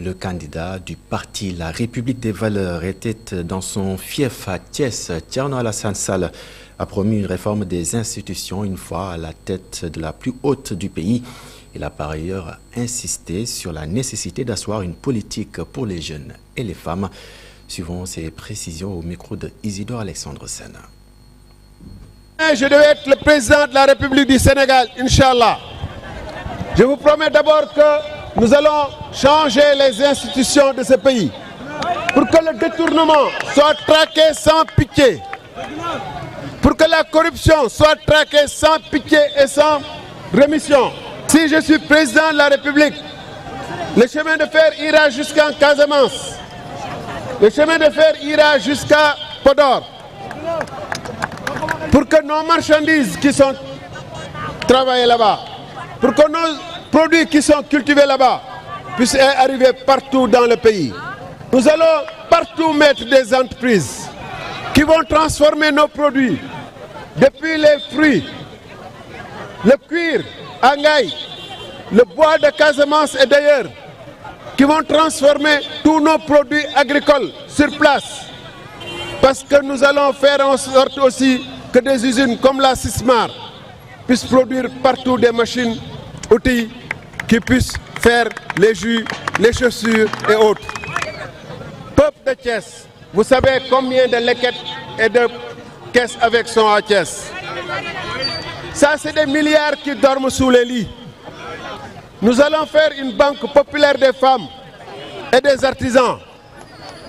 Le candidat du parti La République des Valeurs était dans son fief à Thiès. Thierno Alassane Sall a promis une réforme des institutions une fois à la tête de la plus haute du pays. Il a par ailleurs insisté sur la nécessité d'asseoir une politique pour les jeunes et les femmes. Suivons ces précisions au micro de Isidore Alexandre Sena. Je devais être le président de la République du Sénégal, Inch'Allah. Je vous promets d'abord que nous allons changer les institutions de ce pays pour que le détournement soit traqué sans pitié, pour que la corruption soit traquée sans pitié et sans rémission. Si je suis président de la République, le chemin de fer ira jusqu'en Casamance, le chemin de fer ira jusqu'à Podor, pour que nos marchandises qui sont travaillées là-bas, pour que nos produits qui sont cultivés là-bas puissent arriver partout dans le pays. Nous allons partout mettre des entreprises qui vont transformer nos produits, depuis les fruits, le cuir, Angaï, le bois de Casamance et d'ailleurs, qui vont transformer tous nos produits agricoles sur place. Parce que nous allons faire en sorte aussi que des usines comme la Sismar puissent produire partout des machines, outils qui puissent faire les jus, les chaussures et autres. Peuple de Thiès, vous savez combien de lequettes et de caisses avec sont à Thiès. Ça, c'est des milliards qui dorment sous les lits. Nous allons faire une banque populaire des femmes et des artisans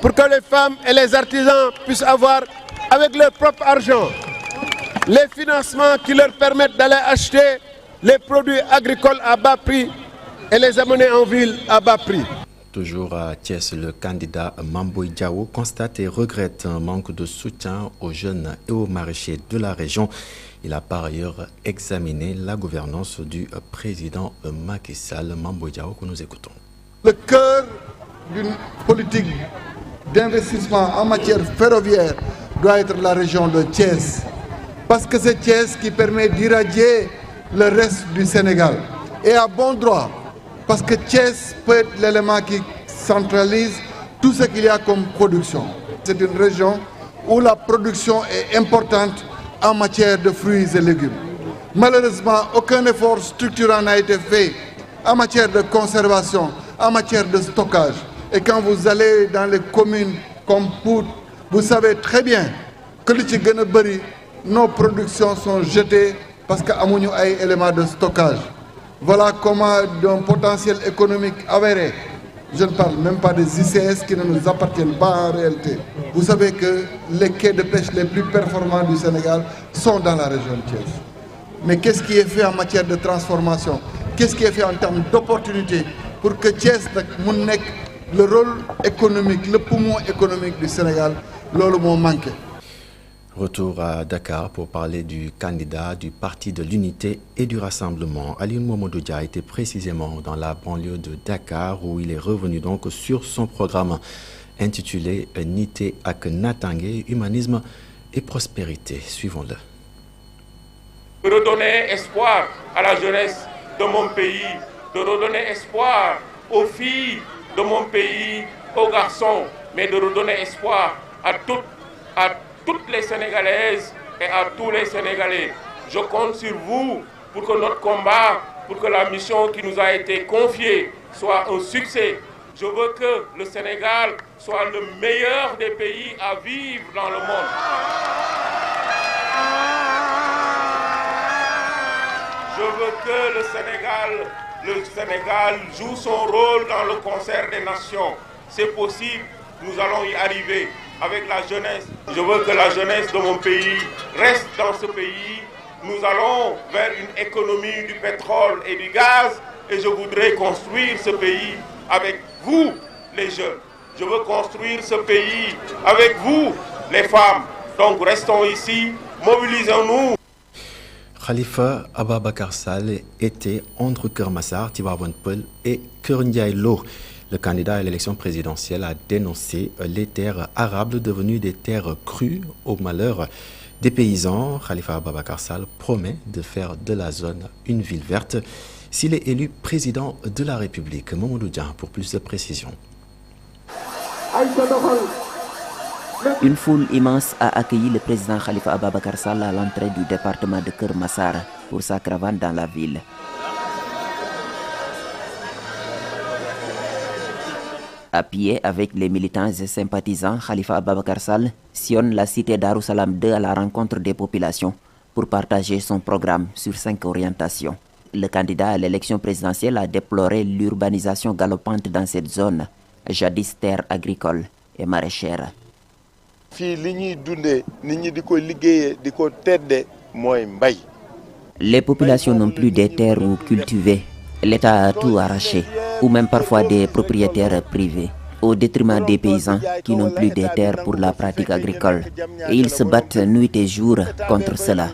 pour que les femmes et les artisans puissent avoir, avec leur propre argent, les financements qui leur permettent d'aller acheter les produits agricoles à bas prix et les amener en ville à bas prix. Toujours à Thiès, le candidat Mamboy Diao constate et regrette un manque de soutien aux jeunes et aux maraîchers de la région. Il a par ailleurs examiné la gouvernance du président Macky Sall. Mamboy Diao, que nous écoutons. Le cœur d'une politique d'investissement en matière ferroviaire doit être la région de Thiès. Parce que c'est Thiès qui permet d'irradier le reste du Sénégal. Et à bon droit, parce que Thiès peut être l'élément qui centralise tout ce qu'il y a comme production. C'est une région où la production est importante en matière de fruits et légumes. Malheureusement, aucun effort structurant n'a été fait en matière de conservation, en matière de stockage. Et quand vous allez dans les communes comme Pout, vous savez très bien que nos productions sont jetées parce qu'il y a des éléments de stockage. Voilà comment d'un potentiel économique avéré, je ne parle même pas des ICS qui ne nous appartiennent pas en réalité. Vous savez que les quais de pêche les plus performants du Sénégal sont dans la région de Thiès. Mais qu'est-ce qui est fait en matière de transformation? Qu'est-ce qui est fait en termes d'opportunités pour que Thiès ait le rôle économique, le poumon économique du Sénégal, lolo m'ont manqué. Retour à Dakar pour parler du candidat du Parti de l'Unité et du Rassemblement. Alioune Momodou Dia était précisément dans la banlieue de Dakar où il est revenu donc sur son programme intitulé Nité ak Natangé, humanisme et prospérité. Suivons-le. De redonner espoir à la jeunesse de mon pays, de redonner espoir aux filles de mon pays, aux garçons, mais de redonner espoir à toutes les Sénégalaises et à tous les Sénégalais. Je compte sur vous pour que notre combat, pour que la mission qui nous a été confiée soit un succès. Je veux que le Sénégal soit le meilleur des pays à vivre dans le monde. Je veux que le Sénégal joue son rôle dans le concert des nations. C'est possible, nous allons y arriver. Avec la jeunesse, je veux que la jeunesse de mon pays reste dans ce pays. Nous allons vers une économie du pétrole et du gaz et je voudrais construire ce pays avec vous, les jeunes. Je veux construire ce pays avec vous, les femmes. Donc restons ici, mobilisons-nous. Khalifa Ababacar Sall était entre Kermassar, Tivaouane Peulh et Keur Ndiaye Lo. Le candidat à l'élection présidentielle a dénoncé les terres arables devenues des terres crues au malheur des paysans. Khalifa Ababacar Sall promet de faire de la zone une ville verte. s'il est élu président de la République. Mamadou Dia pour plus de précisions. Une foule immense a accueilli le président Khalifa Ababacar Sall à l'entrée du département de Keur Massar pour sa caravane dans la ville. À pied avec les militants et sympathisants, Khalifa Ababacar Sall sillonne la cité Darussalam 2 à la rencontre des populations pour partager son programme sur 5 orientations. Le candidat à l'élection présidentielle a déploré l'urbanisation galopante dans cette zone, jadis terre agricole et maraîchère. Les populations n'ont plus des terres où cultiver. L'État a tout arraché, ou même parfois des propriétaires privés, au détriment des paysans qui n'ont plus des terres pour la pratique agricole. Et ils se battent nuit et jour contre cela.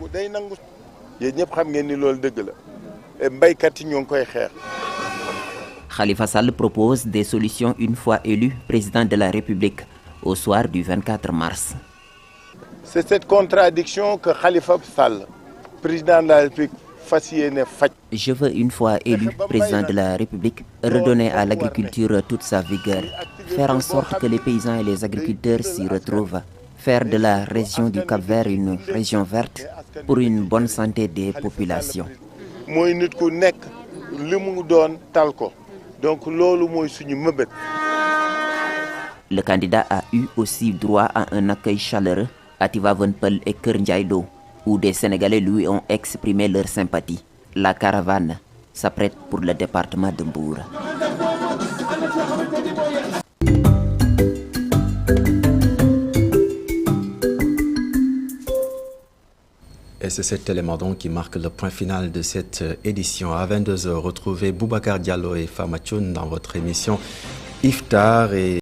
Khalifa Sall propose des solutions une fois élu président de la République au soir du 24 mars. C'est cette contradiction que Khalifa Sall, président de la République, Je veux une fois élu président de la République redonner à l'agriculture toute sa vigueur, faire en sorte que les paysans et les agriculteurs s'y retrouvent, faire de la région du Cap-Vert une région verte pour une bonne santé des populations. Le candidat a eu aussi droit à un accueil chaleureux à Tivaouane et Keur Ndiaye Lo, où des Sénégalais lui ont exprimé leur sympathie. La caravane s'apprête pour le département de Mbour. Et c'est cet élément donc qui marque le point final de cette édition. À 22h, retrouvez Boubacar Diallo et Fama Thioune dans votre émission Iftar. Et